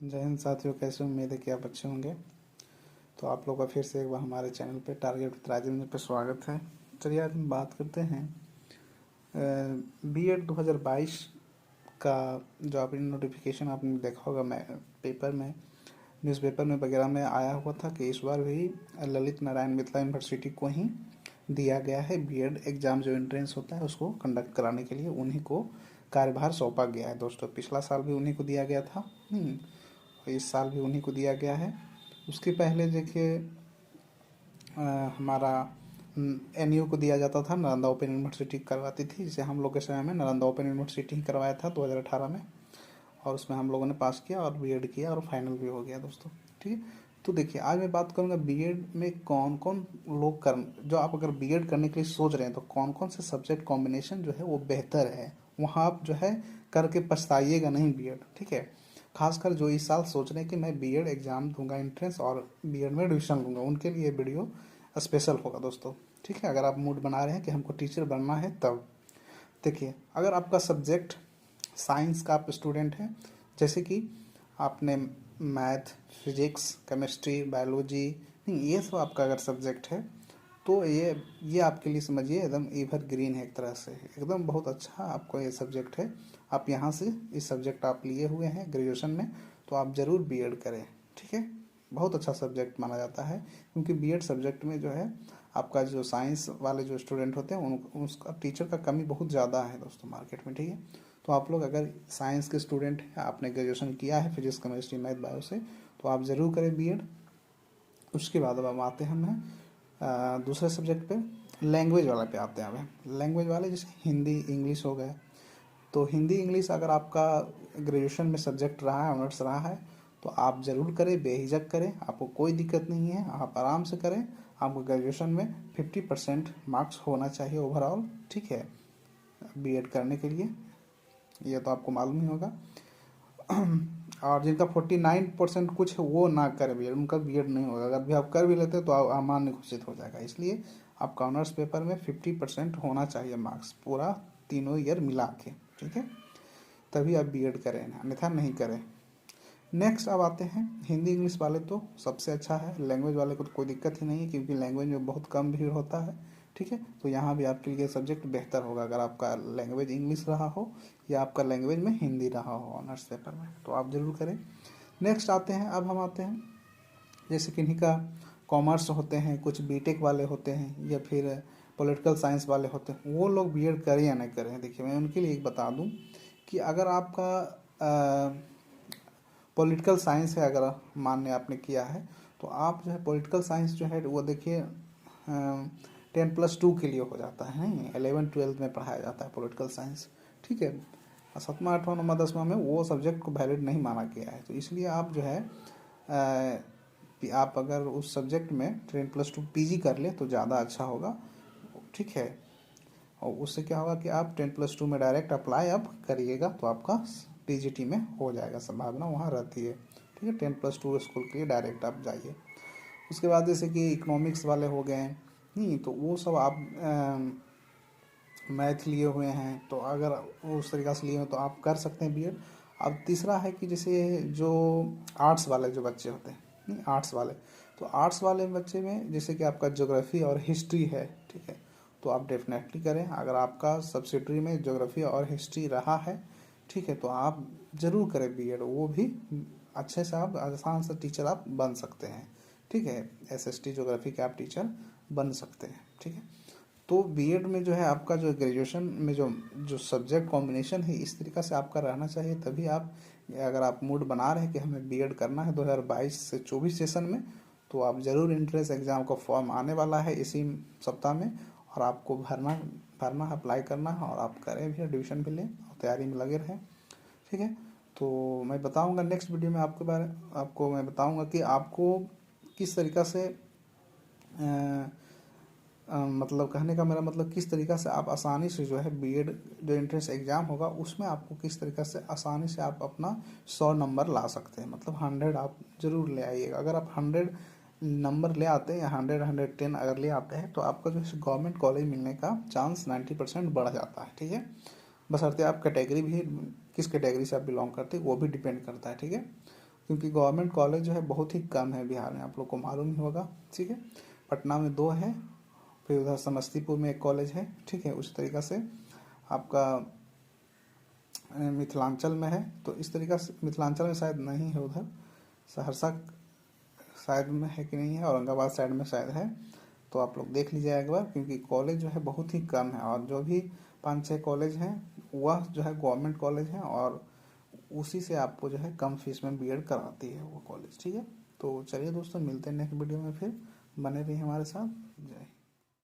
जय हिंद साथियों, कैसे उम्मीद है कि आप अच्छे होंगे। तो आप लोग का फिर से एक बार हमारे चैनल पे टारगेट विद राजेंद्र पे स्वागत है। चलिए आज हम बात करते हैं बीएड 2022 का। जो आपने नोटिफिकेशन आपने देखा होगा मैं पेपर में, न्यूज़पेपर में वगैरह में आया हुआ था कि इस बार भी ललित नारायण मिथिला यूनिवर्सिटी को ही दिया गया है बीएड एग्ज़ाम। जो एंट्रेंस होता है उसको कंडक्ट कराने के लिए उन्हीं को कार्यभार सौंपा गया है दोस्तों। पिछला साल भी उन्हीं को दिया गया था, इस साल भी उन्हीं को दिया गया है। उसके पहले देखिए हमारा एनयू को दिया जाता था, नालंदा ओपन यूनिवर्सिटी करवाती थी, जिसे हम लोग के समय में नालंदा ओपन यूनिवर्सिटी ही करवाया था 2018 में। और उसमें हम लोगों ने पास किया और बीएड किया और फाइनल भी हो गया दोस्तों। ठीक है, तो देखिए आज मैं बात करूंगा बीएड में कौन कौन लोग कर, जो आप अगर बीएड करने के लिए सोच रहे हैं तो कौन कौन से सब्जेक्ट कॉम्बिनेशन जो है वो बेहतर है, वहाँ आप जो है करके पछताइएगा नहीं बीएड। ठीक है, खासकर जो इस साल सोच रहे हैं कि मैं बीएड एग्जाम दूंगा एंट्रेंस और बीएड में एडमिशन लूंगा, उनके लिए वीडियो स्पेशल होगा दोस्तों। ठीक है, अगर आप मूड बना रहे हैं कि हमको टीचर बनना है तब देखिए, अगर आपका सब्जेक्ट साइंस का आप स्टूडेंट हैं, जैसे कि आपने मैथ, फिजिक्स, केमिस्ट्री, बायोलॉजी, नहीं ये सब आपका अगर सब्जेक्ट है तो ये आपके लिए समझिए एकदम एवर ग्रीन है, एक तरह से एकदम बहुत अच्छा आपको ये सब्जेक्ट है। आप यहाँ से इस सब्जेक्ट आप लिए हुए हैं ग्रेजुएशन में तो आप ज़रूर बीएड करें। ठीक है, बहुत अच्छा सब्जेक्ट माना जाता है, क्योंकि बीएड सब्जेक्ट में जो है आपका जो साइंस वाले जो स्टूडेंट होते हैं उसका टीचर का कमी बहुत ज़्यादा है दोस्तों मार्केट में। ठीक है, तो आप लोग अगर साइंस के स्टूडेंट हैं, आपने ग्रेजुएशन किया है फिजिक्स, केमिस्ट्री, मैथ, बायो से, तो आप ज़रूर करें बीएड। उसके बाद अब हम आते हैं दूसरे सब्जेक्ट पे, लैंग्वेज वाला पे आते हैं। अब लैंग्वेज वाले जैसे हिंदी, इंग्लिश हो गए, तो हिंदी इंग्लिश अगर आपका ग्रेजुएशन में सब्जेक्ट रहा है, ऑनर्स रहा है, तो आप ज़रूर करें, बेहिचक करें, आपको कोई दिक्कत नहीं है, आप आराम से करें। आपको ग्रेजुएशन में 50% मार्क्स होना चाहिए ओवरऑल। ठीक है, बीएड करने के लिए, ये तो आपको मालूम ही होगा। और जिनका 49% कुछ है वो ना करें बीएड, उनका बीएड नहीं होगा। अगर भी आप कर भी लेते हैं तो अमान्य घोषित हो जाएगा। इसलिए आपका ऑनर्स पेपर में 50% होना चाहिए मार्क्स, पूरा तीनों ईयर मिला के। ठीक है, तभी आप बीएड करें, अन्यथा नहीं करें। नेक्स्ट अब आते हैं हिंदी इंग्लिश वाले, तो सबसे अच्छा है। लैंग्वेज वाले को तो कोई दिक्कत ही नहीं है, क्योंकि लैंग्वेज में बहुत कम भीड़ होता है। ठीक है, तो यहाँ भी आपके लिए सब्जेक्ट बेहतर होगा अगर आपका लैंग्वेज इंग्लिश रहा हो या आपका लैंग्वेज में हिंदी रहा हो ऑनर्स पेपर में, तो आप ज़रूर करें। नेक्स्ट आते हैं, अब हम आते हैं जैसे किन्हीं का कॉमर्स होते हैं, कुछ बीटेक वाले होते हैं, या फिर पॉलिटिकल साइंस वाले होते हैं, वो लोग बीएड करें या नहीं करें। देखिए मैं उनके लिए एक बता दूं कि अगर आपका पॉलिटिकल साइंस है, अगर मान्य आपने किया है, तो आप जो है पॉलिटिकल साइंस जो है वो देखिए 10+2 के लिए हो जाता है, नहीं 11-12 में पढ़ाया जाता है पॉलिटिकल साइंस। ठीक है, 7वां 8वां 9वां 10वां में वो सब्जेक्ट को वैलिड नहीं माना गया है, तो इसलिए आप जो है आप अगर उस सब्जेक्ट में 10+2 पीजी कर ले तो ज़्यादा अच्छा होगा। ठीक है, और उससे क्या होगा कि आप 10+2 में डायरेक्ट अप्लाई अब करिएगा तो आपका टीजीटी में हो जाएगा, संभावना वहाँ रहती है। ठीक है, 10+2 स्कूल के लिए डायरेक्ट आप जाइए। उसके बाद जैसे कि इकोनॉमिक्स वाले हो गए, नहीं तो वो सब आप मैथ लिए हुए हैं, तो अगर उस तरीक़ा से लिए हो तो आप कर सकते हैं बीएड। अब तीसरा है कि जैसे जो आर्ट्स वाले जो बच्चे होते हैं, नहीं आर्ट्स वाले, तो आर्ट्स वाले बच्चे में जैसे कि आपका ज्योग्राफी और हिस्ट्री है, ठीक है, तो आप डेफिनेटली करें। अगर आपका सब्सिडरी में ज्योग्राफी और हिस्ट्री रहा है, ठीक है, तो आप ज़रूर करें बीएड, वो भी अच्छे से आप आसान से टीचर आप बन सकते हैं। ठीक है, एसएसटी ज्योग्राफी के आप टीचर बन सकते हैं। ठीक है, तो बीएड में जो है आपका जो ग्रेजुएशन में जो जो सब्जेक्ट कॉम्बिनेशन है इस तरीक़ा से आपका रहना चाहिए, तभी आप, अगर आप मूड बना रहे हैं कि हमें बीएड करना है 2022 से 24 सेशन में, तो आप ज़रूर एंट्रेंस एग्ज़ाम का फॉर्म आने वाला है इसी सप्ताह में, और आपको भरना अप्लाई करना है, और आप करें भी, एडमिशन भी लें और तैयारी में लगे रहें। ठीक है, तो मैं बताऊंगा नेक्स्ट वीडियो में आपको मैं बताऊंगा कि आपको किस तरीक़ा से मतलब कहने का मेरा मतलब किस तरीक़ा से आप आसानी से जो है बीएड जो एंट्रेंस एग्ज़ाम होगा उसमें आपको किस तरीक़ा से आसानी से आप अपना 100 नंबर ला सकते हैं, मतलब 100 आप ज़रूर ले आइएगा। अगर आप 100 नंबर ले आते हैं या 100-110 अगर ले आते हैं तो आपका जो है गवर्नमेंट कॉलेज मिलने का चांस 90% बढ़ जाता है। ठीक है, बशर्ते आप कैटेगरी भी, किस कैटेगरी से आप बिलोंग करते हैं वो भी डिपेंड करता है। ठीक है, क्योंकि गवर्नमेंट कॉलेज जो है बहुत ही कम है बिहार में, आप लोग को मालूम ही होगा। ठीक है, पटना में 2 है, फिर उधर समस्तीपुर में एक कॉलेज है। ठीक है, उस तरीक़ा से आपका मिथिलांचल में है, तो इस तरीक़ा से मिथिलांचल में शायद नहीं है, उधर सहरसा शायद में है कि नहीं है, औरंगाबाद साइड में शायद है। तो आप लोग देख लीजिए एक बार, क्योंकि कॉलेज जो है बहुत ही कम है, और जो भी 5-6 कॉलेज हैं वह जो है गवर्नमेंट कॉलेज हैं, और उसी से आपको जो है कम फीस में बीएड कराती है वो कॉलेज। ठीक है, तो चलिए दोस्तों, मिलते हैं नेक्स्ट वीडियो में, फिर बने रहिए हमारे साथ। जय हिंद।